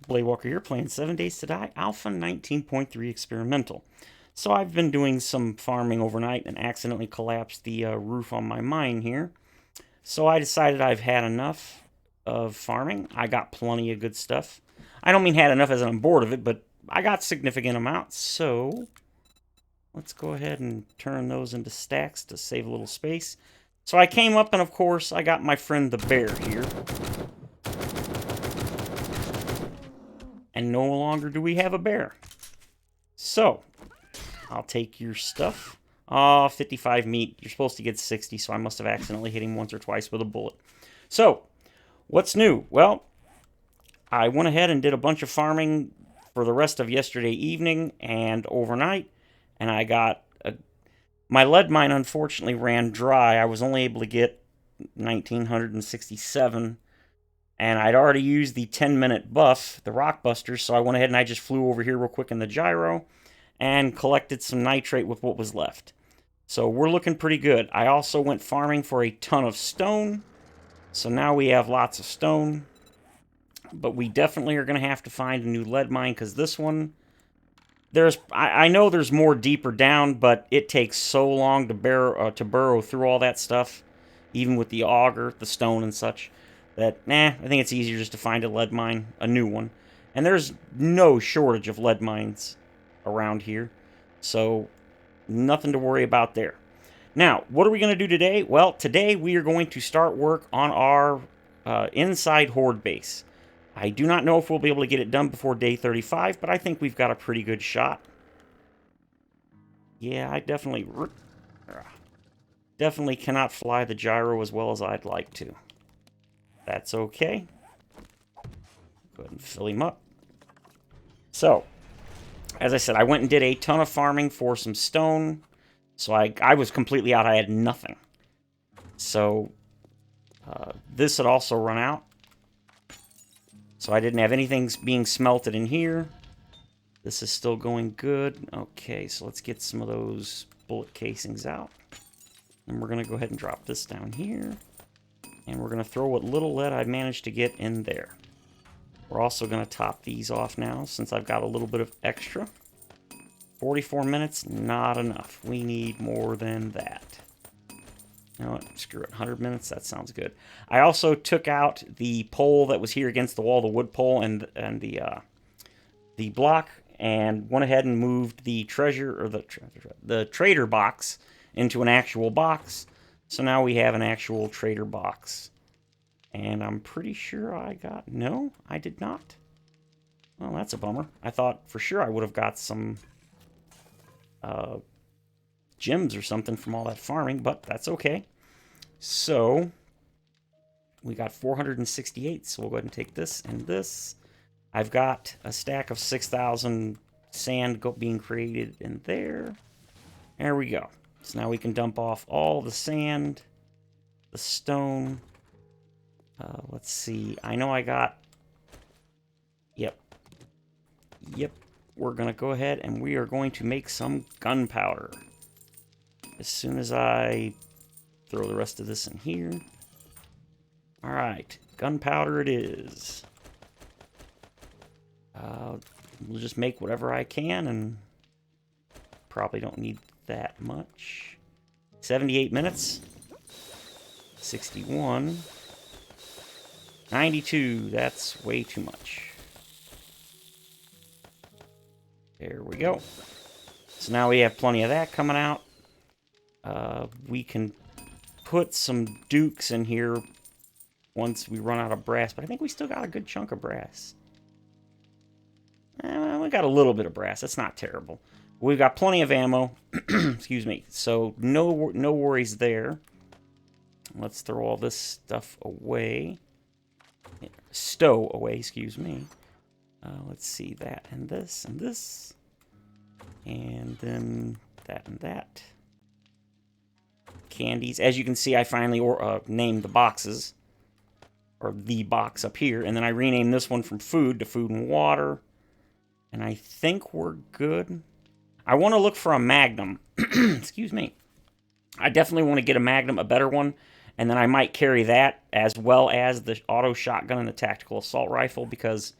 Blade Walker here, playing 7 Days to Die, Alpha 19.3 Experimental. So I've been doing some farming overnight and accidentally collapsed the roof on my mine here. So I decided I've had enough of farming. I got plenty of good stuff. I don't mean had enough as I'm bored of it, but I got significant amounts. So let's go ahead and turn those into stacks to save a little space. So I came up and of course I got my friend the bear here. And no longer do we have a bear. So, I'll take your stuff. Oh, 55 meat. You're supposed to get 60, so I must have accidentally hit him once or twice with a bullet. So, what's new? Well, I went ahead and did a bunch of farming for the rest of yesterday evening and overnight. And I got... my lead mine, unfortunately, ran dry. I was only able to get 1,967. And I'd already used the 10-minute buff, the rock busters, so I went ahead and I just flew over here real quick in the gyro and collected some nitrate with what was left. So we're looking pretty good. I also went farming for a ton of stone, so now we have lots of stone. But we definitely are going to have to find a new lead mine, because this one, I know there's more deeper down, but it takes so long to burrow through all that stuff, even with the auger, the stone and such. That, I think it's easier just to find a lead mine, a new one. And there's no shortage of lead mines around here. So, nothing to worry about there. Now, what are we going to do today? Well, today we are going to start work on our inside Horde Base. I do not know if we'll be able to get it done before day 35, but I think we've got a pretty good shot. Yeah, I definitely cannot fly the gyro as well as I'd like to. That's okay. Go ahead and fill him up. So, as I said, I went and did a ton of farming for some stone. So I was completely out. I had nothing. So, this had also run out. So I didn't have anything being smelted in here. This is still going good. Okay, so let's get some of those bullet casings out. And we're going to go ahead and drop this down here. And we're going to throw what little lead I managed to get in there. We're also going to top these off now, since I've got a little bit of extra. 44 minutes, not enough. We need more than that. You know what? Screw it. 100 minutes, that sounds good. I also took out the pole that was here against the wall, the wood pole, and the block, and went ahead and moved the the trader box into an actual box. So now we have an actual trader box. And I'm pretty sure I got... No, I did not. Well, that's a bummer. I thought for sure I would have got some gems or something from all that farming, but that's okay. So, we got 468, so we'll go ahead and take this and this. I've got a stack of 6,000 sand being created in there. There we go. So now we can dump off all the sand, the stone. Let's see. I know I got... Yep. We're going to go ahead and we are going to make some gunpowder. As soon as I throw the rest of this in here. Alright. Gunpowder it is. We'll just make whatever I can, and probably don't need that much. 78 minutes. 61. 92. That's way too much. There we go. So now we have plenty of that coming out. We can put some dukes in here once we run out of brass, but I think we still got a good chunk of brass. We got a little bit of brass. That's not terrible. We've got plenty of ammo. Excuse me. So no worries there. Let's throw all this stuff away. Stow away, excuse me. Let's see, that and this and this. And then that and that. Candies. As you can see, I finally named the boxes. Or the box up here. And then I renamed this one from food to food and water. And I think we're good. I want to look for a Magnum. Excuse me. I definitely want to get a Magnum, a better one. And then I might carry that as well as the auto shotgun and the tactical assault rifle. Because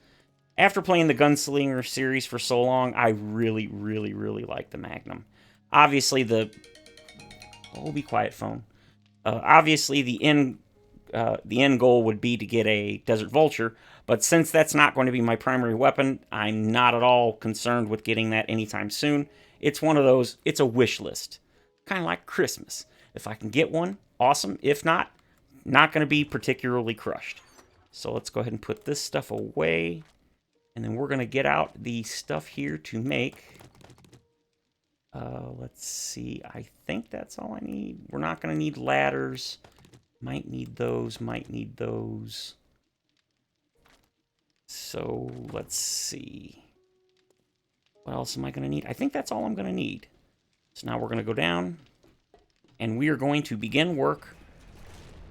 after playing the Gunslinger series for so long, I really, really, really like the Magnum. Obviously, oh, be quiet, phone. Obviously, the end goal would be to get a Desert Vulture, but since that's not going to be my primary weapon, I'm not at all concerned with getting that anytime soon. It's one of those, it's a wish list. Kind of like Christmas. If I can get one, awesome. If not, not going to be particularly crushed. So let's go ahead and put this stuff away. And then we're going to get out the stuff here to make... let's see. I think that's all I need. We're not going to need ladders. Might need those. Might need those. So let's see. What else am I going to need? I think that's all I'm going to need. So now we're going to go down. And we are going to begin work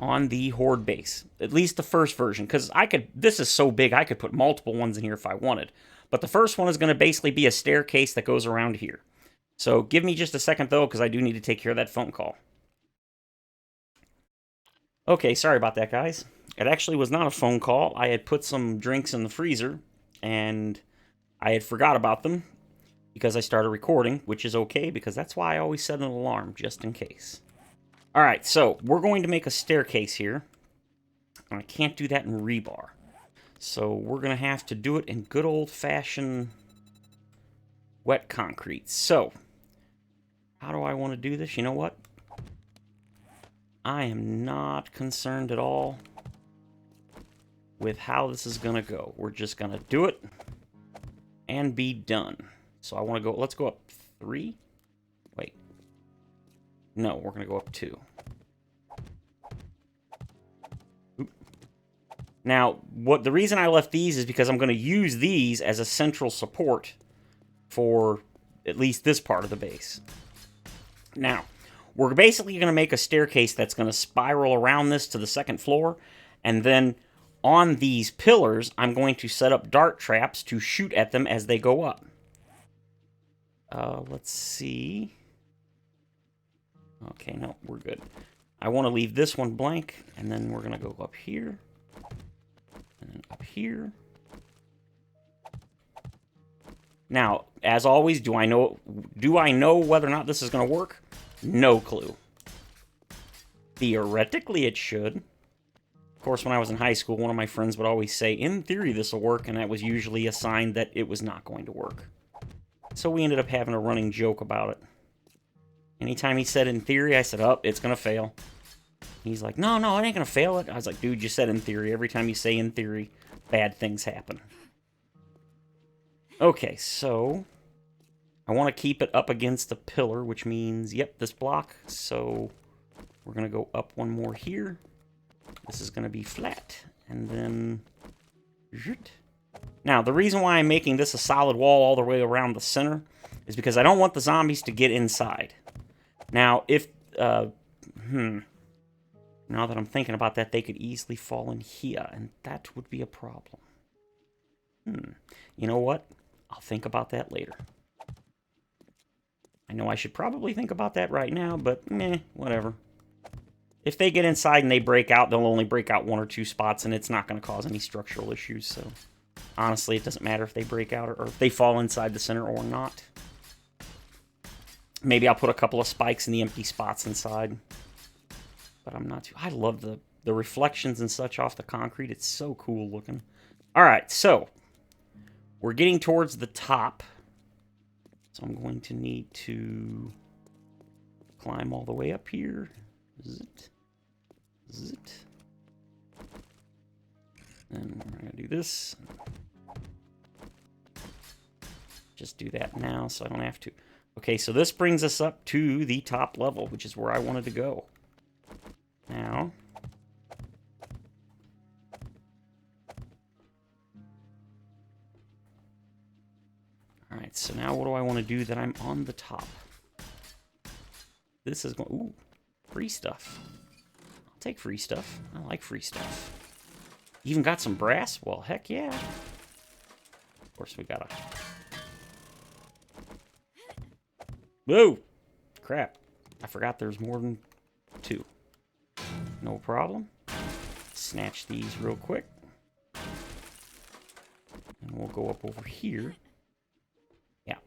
on the Horde base. At least the first version. Because this is so big, I could put multiple ones in here if I wanted. But the first one is going to basically be a staircase that goes around here. So give me just a second, though, because I do need to take care of that phone call. Okay, sorry about that, guys. It actually was not a phone call. I had put some drinks in the freezer, and I had forgot about them because I started recording, which is okay, because that's why I always set an alarm, just in case. Alright, so we're going to make a staircase here. And I can't do that in rebar. So we're going to have to do it in good old-fashioned wet concrete. So, how do I want to do this? You know what? I am not concerned at all with how this is going to go. We're just going to do it and be done. So I want to go, let's go up 3. Wait. No, we're going to go up 2. Oop. Now, the reason I left these is because I'm going to use these as a central support for at least this part of the base. Now, we're basically going to make a staircase that's going to spiral around this to the second floor, and then on these pillars, I'm going to set up dart traps to shoot at them as they go up. Let's see. Okay, no, we're good. I want to leave this one blank, and then we're going to go up here, and then up here. Now, as always, do I know whether or not this is going to work? No clue. Theoretically, it should. Of course, when I was in high school, one of my friends would always say, in theory, this will work, and that was usually a sign that it was not going to work. So we ended up having a running joke about it. Anytime he said in theory, I said, oh, it's going to fail. He's like, no, it ain't going to fail it. I was like, dude, you said in theory. Every time you say in theory, bad things happen. Okay, so I want to keep it up against the pillar, which means, yep, this block. So we're going to go up one more here. This is going to be flat. And then... Now, the reason why I'm making this a solid wall all the way around the center is because I don't want the zombies to get inside. Now, if... now that I'm thinking about that, they could easily fall in here, and that would be a problem. You know what? I'll think about that later. I know I should probably think about that right now, but meh, whatever. If they get inside and they break out, they'll only break out 1 or 2 spots, and it's not going to cause any structural issues, so... Honestly, it doesn't matter if they break out or if they fall inside the center or not. Maybe I'll put a couple of spikes in the empty spots inside. But I'm not too... I love the reflections and such off the concrete. It's so cool looking. Alright, so... We're getting towards the top. So I'm going to need to climb all the way up here. Zit. Zit. And we're going to do this. Just do that now so I don't have to. Okay, so this brings us up to the top level, which is where I wanted to go. Now... Alright, so now what do I want to do that I'm on the top? This is going... Ooh, free stuff. I'll take free stuff. I like free stuff. Even got some brass? Well, heck yeah. Of course, we gotta... Whoa! Crap. I forgot there's more than 2. No problem. Snatch these real quick. And we'll go up over here. Yeah.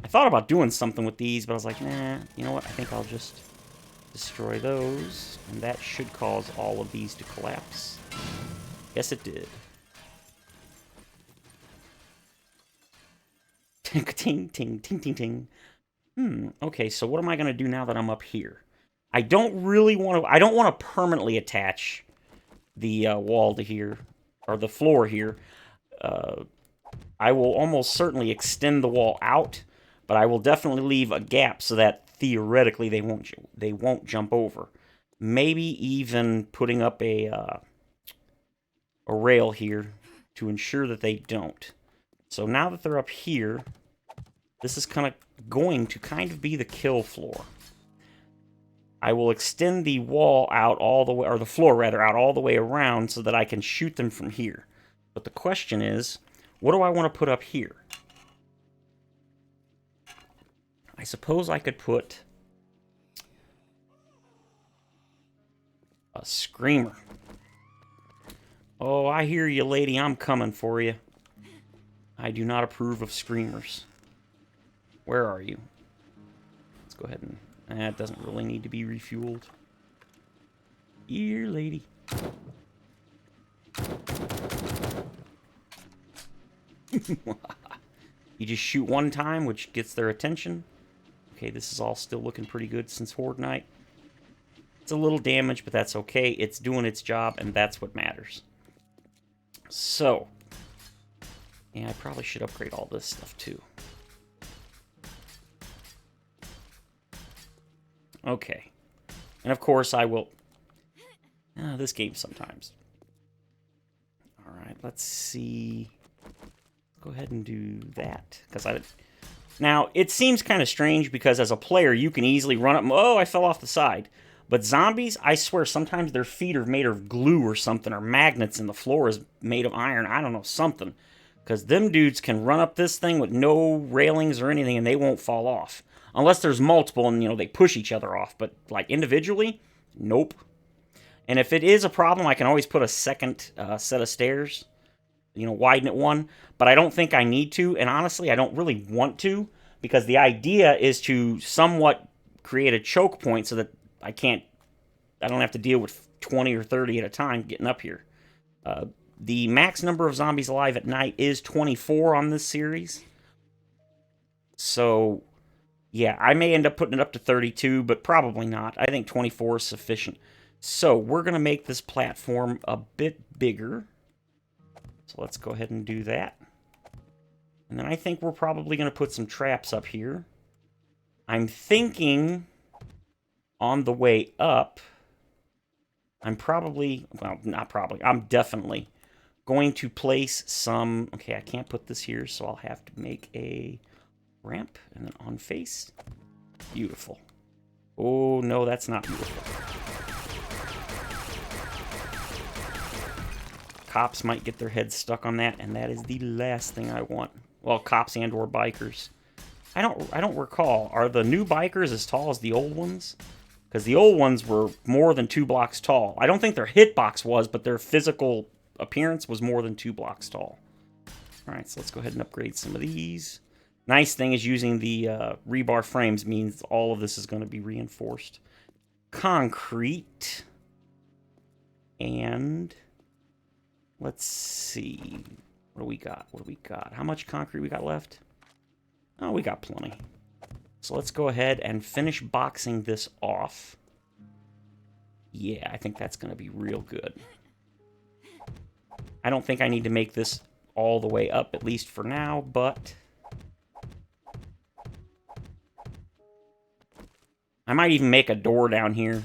I thought about doing something with these, but I was like, nah, you know what? I think I'll just destroy those. And that should cause all of these to collapse. Yes, it did. Ting, ting, ting, ting, ting, ting. Okay, so what am I going to do now that I'm up here? I don't really want to... I don't want to permanently attach the wall to here, or the floor here. I will almost certainly extend the wall out, but I will definitely leave a gap so that theoretically they won't jump over. Maybe even putting up a rail here to ensure that they don't. So now that they're up here, this is going to kind of be the kill floor. I will extend the wall out all the way, or the floor rather, out all the way around so that I can shoot them from here. But the question is, what do I want to put up here? I suppose I could put a screamer. Oh, I hear you, lady. I'm coming for you. I do not approve of screamers. Where are you? Let's go ahead and... That doesn't really need to be refueled. Here, lady. You just shoot one time, which gets their attention. Okay, this is all still looking pretty good since Horde Night. It's a little damage, but that's okay. It's doing its job, and that's what matters. So, yeah, I probably should upgrade all this stuff, too. Okay. And of course I will... this game sometimes. Alright, let's see... Go ahead and do that. Now, it seems kind of strange because as a player, you can easily run up... Oh, I fell off the side. But zombies, I swear, sometimes their feet are made of glue or something, or magnets, and the floor is made of iron. I don't know, something. Because them dudes can run up this thing with no railings or anything, and they won't fall off. Unless there's multiple and, you know, they push each other off. But, like, individually, nope. And if it is a problem, I can always put a second set of stairs. You know, widen it one. But I don't think I need to. And honestly, I don't really want to. Because the idea is to somewhat create a choke point so that I don't have to deal with 20 or 30 at a time getting up here. The max number of zombies alive at night is 24 on this series. So... yeah, I may end up putting it up to 32, but probably not. I think 24 is sufficient. So, we're going to make this platform a bit bigger. So, let's go ahead and do that. And then I think we're probably going to put some traps up here. I'm thinking on the way up, I'm probably, well, not probably, I'm definitely going to place some, okay, I can't put this here, so I'll have to make a ramp, and then on face. Beautiful. Oh, no, that's not beautiful. Cops might get their heads stuck on that, and that is the last thing I want. Well, cops and or bikers. I don't recall. Are the new bikers as tall as the old ones? Because the old ones were more than 2 blocks tall. I don't think their hitbox was, but their physical appearance was more than 2 blocks tall. Alright, so let's go ahead and upgrade some of these. Nice thing is using the rebar frames means all of this is going to be reinforced. Concrete. And let's see. What do we got? What do we got? How much concrete we got left? Oh, we got plenty. So let's go ahead and finish boxing this off. Yeah, I think that's going to be real good. I don't think I need to make this all the way up, at least for now, but I might even make a door down here.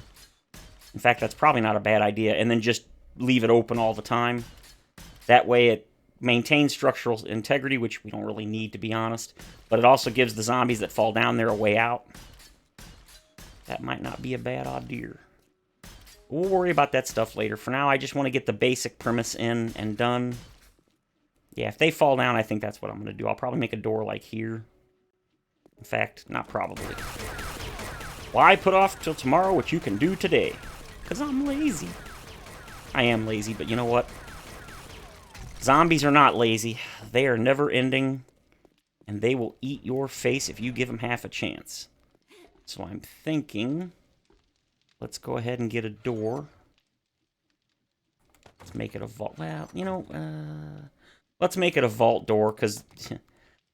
In fact, that's probably not a bad idea, and then just leave it open all the time. That way it maintains structural integrity, which we don't really need, to be honest, but it also gives the zombies that fall down there a way out. That might not be a bad idea. We'll worry about that stuff later. For now, I just want to get the basic premise in and done. Yeah, if they fall down, I think that's what I'm going to do. I'll probably make a door like here. In fact, not probably. Why put off till tomorrow what you can do today? Because I'm lazy. I am lazy, but you know what? Zombies are not lazy. They are never ending, and they will eat your face if you give them half a chance. So I'm thinking, let's go ahead and get a door. Let's make it a vault. Well, you know, let's make it a vault door, because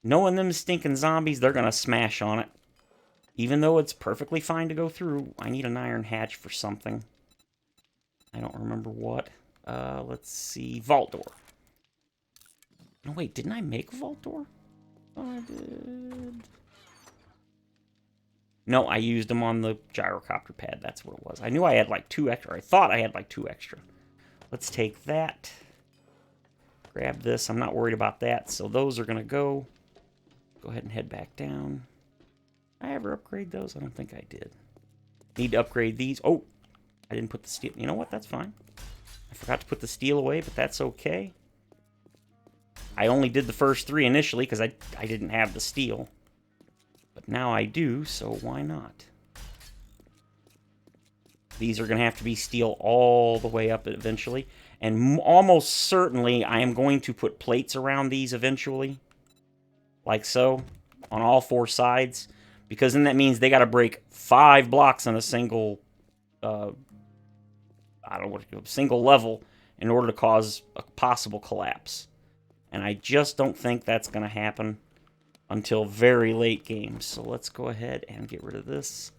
knowing them stinking zombies, they're going to smash on it. Even though it's perfectly fine to go through, I need an iron hatch for something. I don't remember what. Let's see. Vault door. No, wait, didn't I make a vault door? Oh, I did. No, I used them on the gyrocopter pad. That's what it was. I knew I had like 2 extra. I thought I had like 2 extra. Let's take that. Grab this. I'm not worried about that. So those are going to go. Go ahead and head back down. Did I ever upgrade those? I don't think I did. Need to upgrade these. Oh, I didn't put the steel. You know what? That's fine. I forgot to put the steel away, but that's okay. I only did the first 3 initially because I didn't have the steel. But now I do, so why not? These are going to have to be steel all the way up eventually. And almost certainly I am going to put plates around these eventually. Like so. On all 4 sides. Because then that means they got to break 5 blocks on a single... I don't know what to do, single level in order to cause a possible collapse. And I just don't think that's going to happen until very late game. So let's go ahead and get rid of this.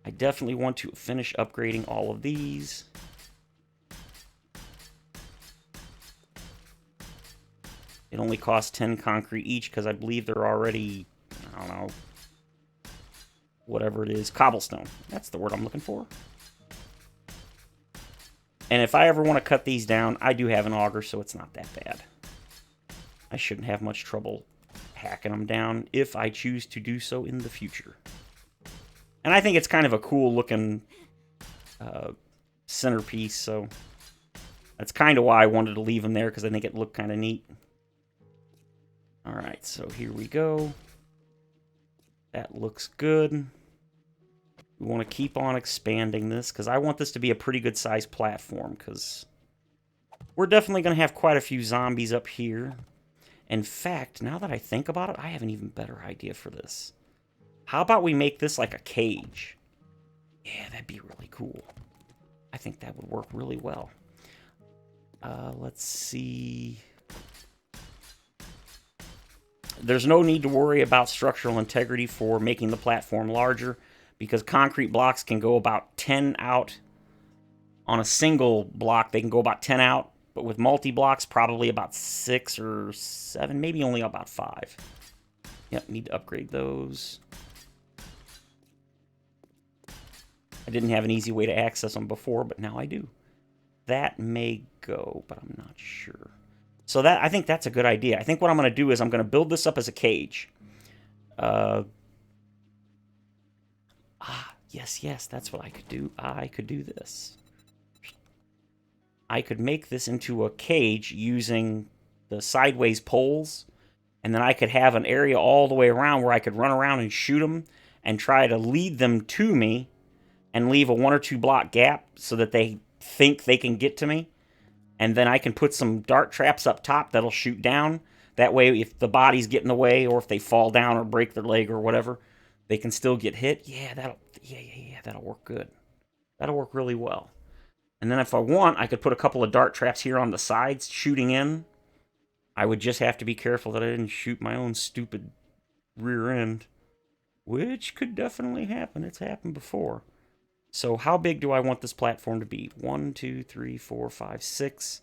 I definitely want to finish upgrading all of these. It only costs 10 concrete each because I believe they're already, I don't know, whatever it is, cobblestone. That's the word I'm looking for. And if I ever want to cut these down, I do have an auger, so it's not that bad. I shouldn't have much trouble hacking them down if I choose to do so in the future. And I think it's kind of a cool looking centerpiece, so that's kind of why I wanted to leave them there, because I think it looked kind of neat. Alright, so here we go. That looks good. We want to keep on expanding this, because I want this to be a pretty good sized platform, because we're definitely going to have quite a few zombies up here. In fact, now that I think about it, I have an even better idea for this. How about we make this like a cage? Yeah, that'd be really cool. I think that would work really well. Let's see. There's no need to worry about structural integrity for making the platform larger, because concrete blocks can go about 10 out. On a single block, they can go about 10 out, but with multi-blocks, probably about 6 or 7, maybe only about 5. Yep, need to upgrade those. I didn't have an easy way to access them before, but now I do. That may go, but I'm not sure. So I think that's a good idea. I think what I'm going to do is I'm going to build this up as a cage. Yes, that's what I could do. I could do this. I could make this into a cage using the sideways poles, and then I could have an area all the way around where I could run around and shoot them and try to lead them to me and leave a 1 or 2 block gap so that they think they can get to me. And then I can put some dart traps up top that'll shoot down. That way, if the bodies get in the way, or if they fall down or break their leg or whatever, they can still get hit. Yeah, that'll work good. That'll work really well. And then if I want, I could put a couple of dart traps here on the sides shooting in. I would just have to be careful that I didn't shoot my own stupid rear end, which could definitely happen. It's happened before. So how big do I want this platform to be? 1, 2, 3, 4, 5, 6.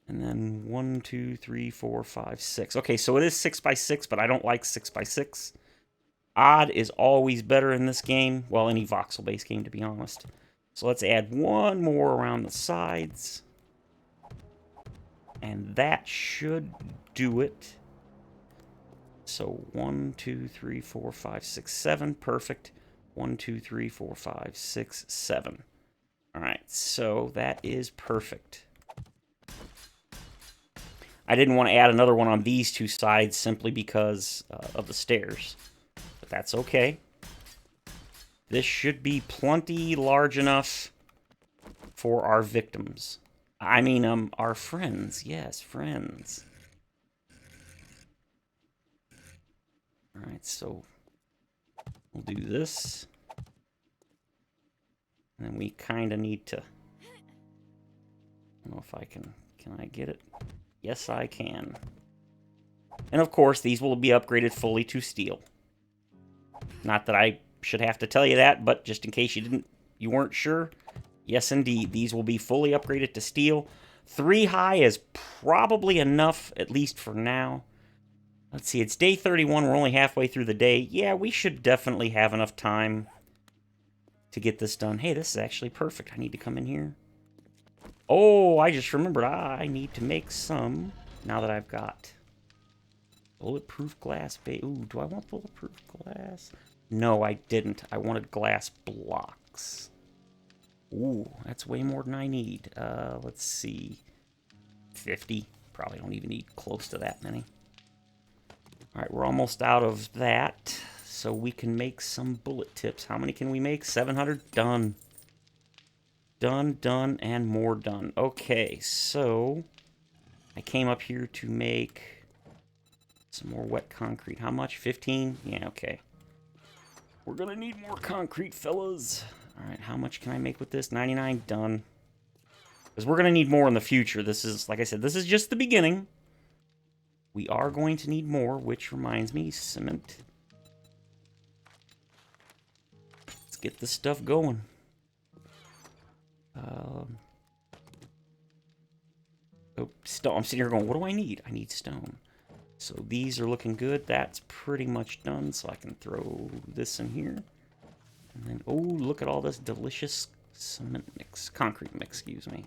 And then 1, 2, 3, 4, 5, 6. Okay, so it is 6 by 6, but I don't like 6 by 6. Odd is always better in this game. Well, any voxel-based game, to be honest. So let's add 1 more around the sides. And that should do it. So 1, 2, 3, 4, 5, 6, 7. Perfect. 1, 2, 3, 4, 5, 6, 7. Alright, so that is perfect. I didn't want to add another one on these 2 sides simply because of the stairs. But that's okay. This should be plenty large enough for our victims. I mean, our friends. Yes, friends. Alright, so we'll do this. And then we kind of need to... I don't know if I can... Can I get it? Yes, I can. And of course, these will be upgraded fully to steel. Not that I should have to tell you that, but just in case you weren't sure, yes, indeed, these will be fully upgraded to steel. 3 high is probably enough, at least for now. Let's see, it's day 31. We're only halfway through the day. Yeah, we should definitely have enough time to get this done. Hey, this is actually perfect. I need to come in here. Oh, I just remembered. I need to make some now that I've got bulletproof glass. Ooh, do I want bulletproof glass? No, I didn't. I wanted glass blocks. Ooh, that's way more than I need. Let's see. 50. Probably don't even need close to that many. Alright, we're almost out of that. So we can make some bullet tips. How many can we make? 700? Done. Done, done, and more done. Okay, so I came up here to make some more wet concrete. How much? 15? Yeah, okay. We're gonna need more concrete, fellas. Alright, how much can I make with this? 99? Done. Because we're gonna need more in the future. This is, like I said, this is just the beginning. We are going to need more, which reminds me, cement. Let's get this stuff going. Oh, stone. I'm sitting here going, what do I need? I need stone. So these are looking good. That's pretty much done. So I can throw this in here. And then, oh, look at all this delicious cement mix. Concrete mix, excuse me.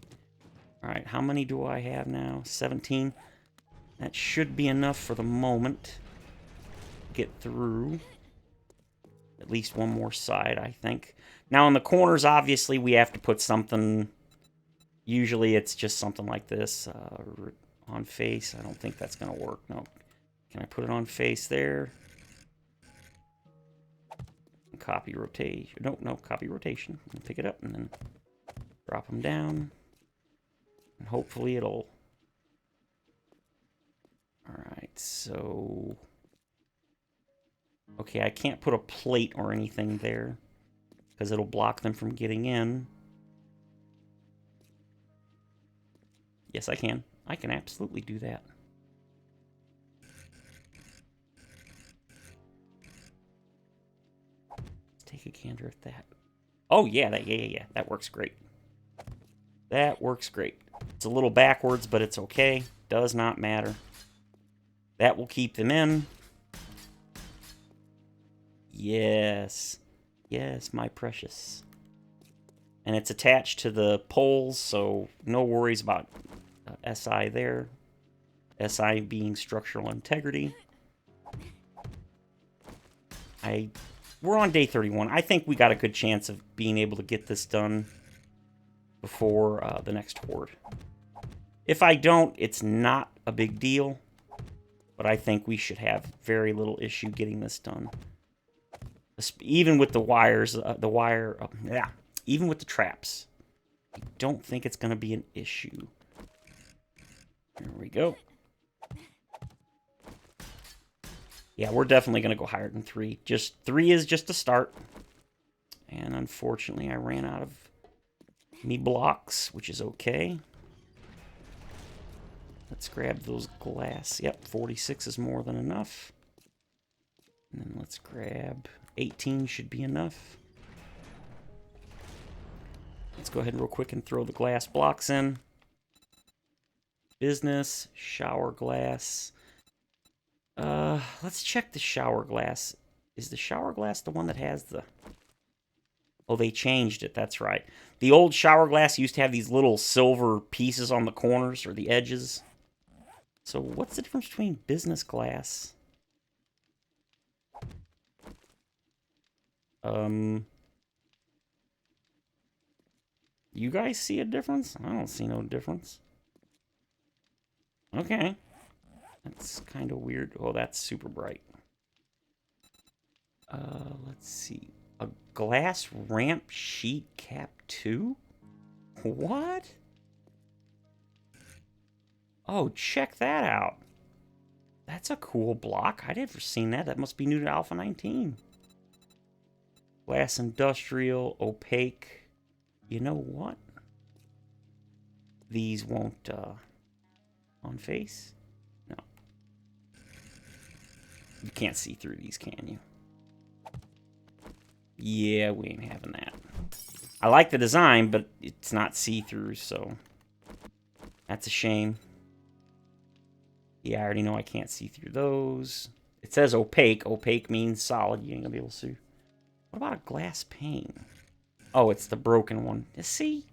All right, how many do I have now? 17. That should be enough for the moment. Get through at least one more side, I think. Now, in the corners, obviously, we have to put something. Usually, it's just something like this. On face. I don't think that's going to work. No. Can I put it on face there? Copy rotation. No, copy rotation. Pick it up and then drop them down. And hopefully it'll... Alright, so... Okay, I can't put a plate or anything there, because it'll block them from getting in. Yes, I can. I can absolutely do that. Let's take a gander at that. Oh, yeah, yeah. That works great. That works great. It's a little backwards, but it's okay. Does not matter. That will keep them in. Yes. Yes, my precious. And it's attached to the poles, so no worries about SI there. SI being structural integrity. We're on day 31. I think we got a good chance of being able to get this done before the next horde. If I don't, it's not a big deal. But I think we should have very little issue getting this done. Even with the wires, even with the traps. I don't think it's going to be an issue. There we go. Yeah, we're definitely going to go higher than 3. 3 is just a start. And unfortunately, I ran out of me blocks, which is okay. Let's grab those glass. Yep, 46 is more than enough. And then let's grab 18 should be enough. Let's go ahead and real quick and throw the glass blocks in. Business, shower glass. Let's check the shower glass. Is the shower glass the one that has the... Oh, they changed it. That's right. The old shower glass used to have these little silver pieces on the corners or the edges. So what's the difference between business glass? You guys see a difference? I don't see no difference. Okay. That's kind of weird. Oh, that's super bright. Let's see. A glass ramp sheet cap 2? What? Oh, check that out. That's a cool block. I'd never seen that. That must be new to Alpha 19. Glass industrial, opaque. You know what? These won't on face. No. You can't see through these, can you? Yeah, we ain't having that. I like the design, but it's not see-through, so that's a shame. Yeah, I already know I can't see through those. It says opaque. Opaque means solid. You ain't gonna be able to see. What about a glass pane? Oh, it's the broken one. You see?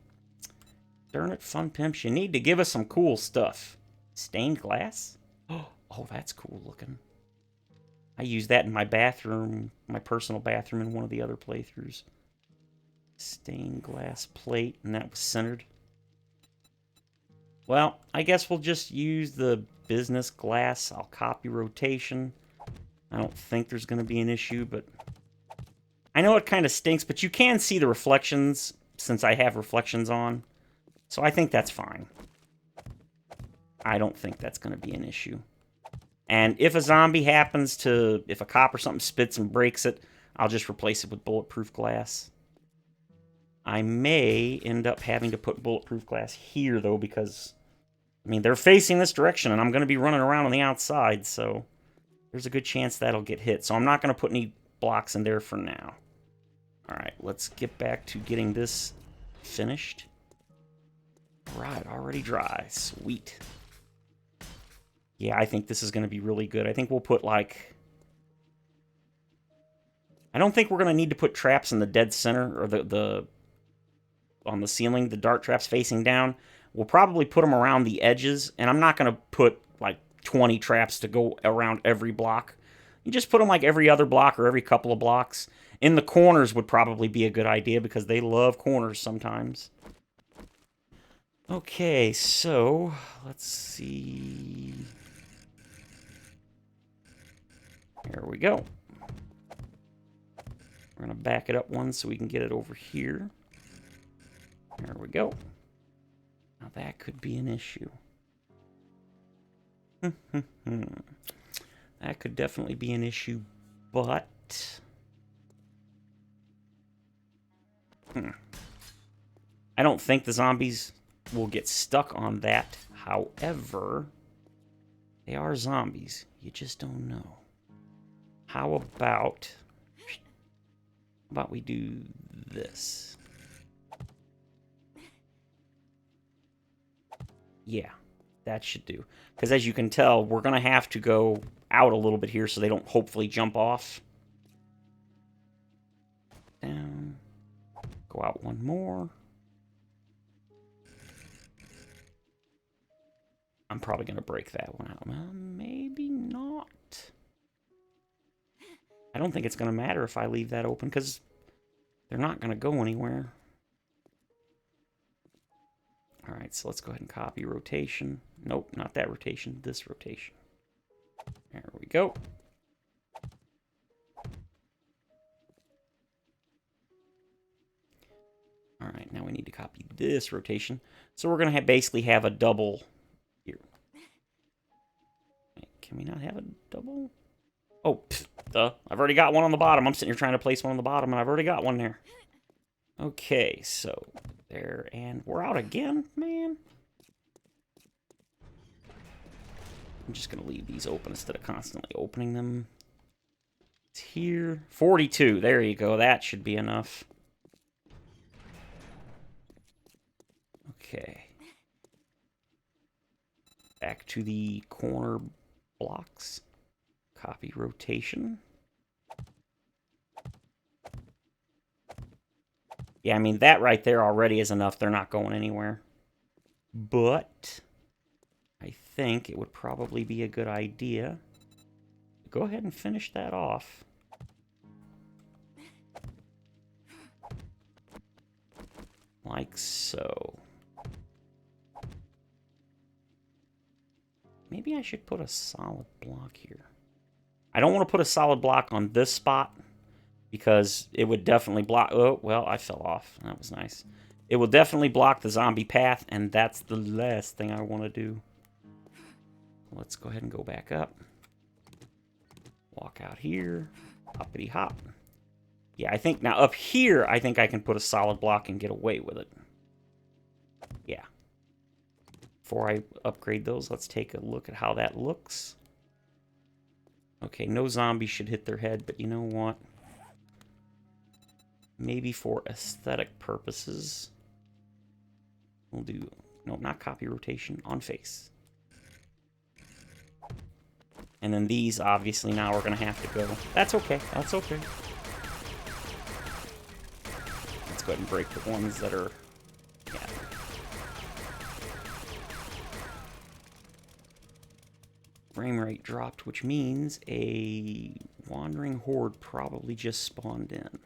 Darn it, Fun Pimps. You need to give us some cool stuff. Stained glass? Oh, that's cool looking. I used that in my bathroom, my personal bathroom in one of the other playthroughs. Stained glass plate, and that was centered. Well, I guess we'll just use the business glass. I'll copy rotation. I don't think there's going to be an issue, but I know it kind of stinks, but you can see the reflections since I have reflections on. So I think that's fine. I don't think that's going to be an issue. And if a zombie happens to, if a cop or something spits and breaks it, I'll just replace it with bulletproof glass. I may end up having to put bulletproof glass here, though, because, I mean, they're facing this direction, and I'm going to be running around on the outside, so there's a good chance that'll get hit. So I'm not going to put any blocks in there for now. All right, let's get back to getting this finished. Right, already dry. Sweet. Yeah, I think this is going to be really good. I think we'll put, like... I don't think we're going to need to put traps in the dead center, or the on the ceiling, the dart traps facing down. We'll probably put them around the edges, and I'm not going to put, like, 20 traps to go around every block. You just put them, like, every other block or every couple of blocks. In the corners would probably be a good idea, because they love corners sometimes. Okay, so, let's see... There we go. We're going to back it up one so we can get it over here. There we go. Now that could be an issue. That could definitely be an issue, but... I don't think the zombies will get stuck on that. However, they are zombies. You just don't know. How about we do this? Yeah, that should do. Because as you can tell, we're going to have to go out a little bit here so they don't hopefully jump off. Down. Go out one more. I'm probably going to break that one out. Well, maybe not. I don't think it's going to matter if I leave that open, because they're not going to go anywhere. Alright, so let's go ahead and copy rotation. Nope, not that rotation, this rotation. There we go. Alright, now we need to copy this rotation. So we're going to basically have a double here. Wait, can we not have a double? Oh, duh. I've already got one on the bottom. I'm sitting here trying to place one on the bottom, and I've already got one there. Okay, so there, and we're out again, man. I'm just going to leave these open instead of constantly opening them. It's here. 42. There you go. That should be enough. Okay. Back to the corner blocks. Copy rotation. Yeah, I mean, that right there already is enough. They're not going anywhere. But I think it would probably be a good idea to go ahead and finish that off. Like so. Maybe I should put a solid block here. I don't want to put a solid block on this spot, because it would definitely block... Oh, well, I fell off. That was nice. It will definitely block the zombie path, and that's the last thing I want to do. let's go ahead and go back up. Walk out here. Hoppity hop. Yeah, I think now up here, I think I can put a solid block and get away with it. Yeah. Before I upgrade those, let's take a look at how that looks. Okay, no zombies should hit their head, but you know what? Maybe for aesthetic purposes, we'll do, no, not copy rotation, on face. And then these, obviously, now we're going to have to go. That's okay, that's okay. Let's go ahead and break the ones that are, yeah. Frame rate dropped, which means a wandering horde probably just spawned in.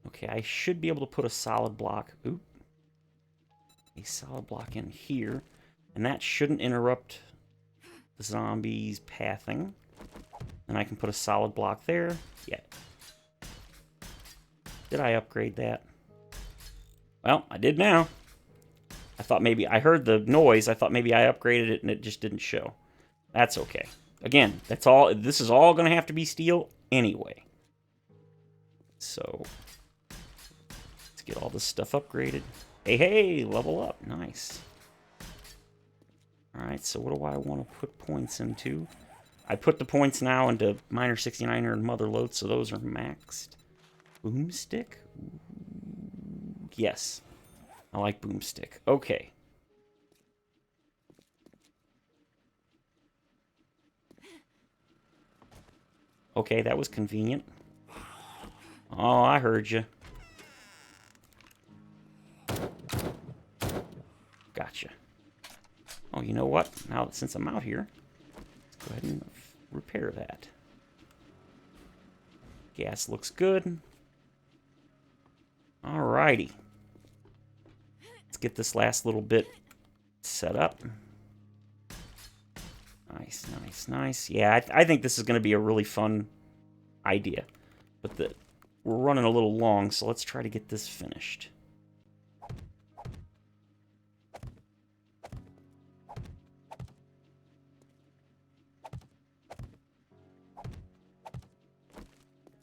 Okay, I should be able to put a solid block. Oop. A solid block in here. And that shouldn't interrupt the zombies' pathing. And I can put a solid block there. Yeah. Did I upgrade that? Well, I did now. I thought maybe, I heard the noise, I thought maybe I upgraded it and it just didn't show. That's okay. Again, that's all, this is all going to have to be steel anyway. So, let's get all this stuff upgraded. Hey, hey, level up, nice. Alright, so what do I want to put points into? I put the points now into Miner 69er and Motherlode, so those are maxed. Boomstick? Yes. I like boomstick. Okay. Okay, that was convenient. Oh, I heard you. Gotcha. Oh, you know what? Now, since I'm out here, let's go ahead and repair that. Gas looks good. Alrighty. Let's get this last little bit set up. Nice, nice, nice. Yeah, I think this is going to be a really fun idea. But we're running a little long, so let's try to get this finished.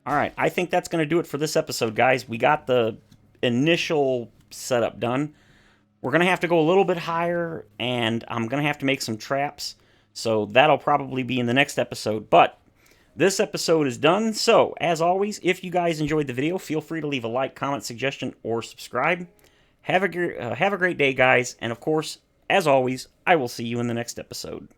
Alright, I think that's going to do it for this episode, guys. We got the initial setup done. We're going to have to go a little bit higher, and I'm going to have to make some traps. So that'll probably be in the next episode. But this episode is done. So, as always, if you guys enjoyed the video, feel free to leave a like, comment, suggestion, or subscribe. Have a great day, guys. And, of course, as always, I will see you in the next episode.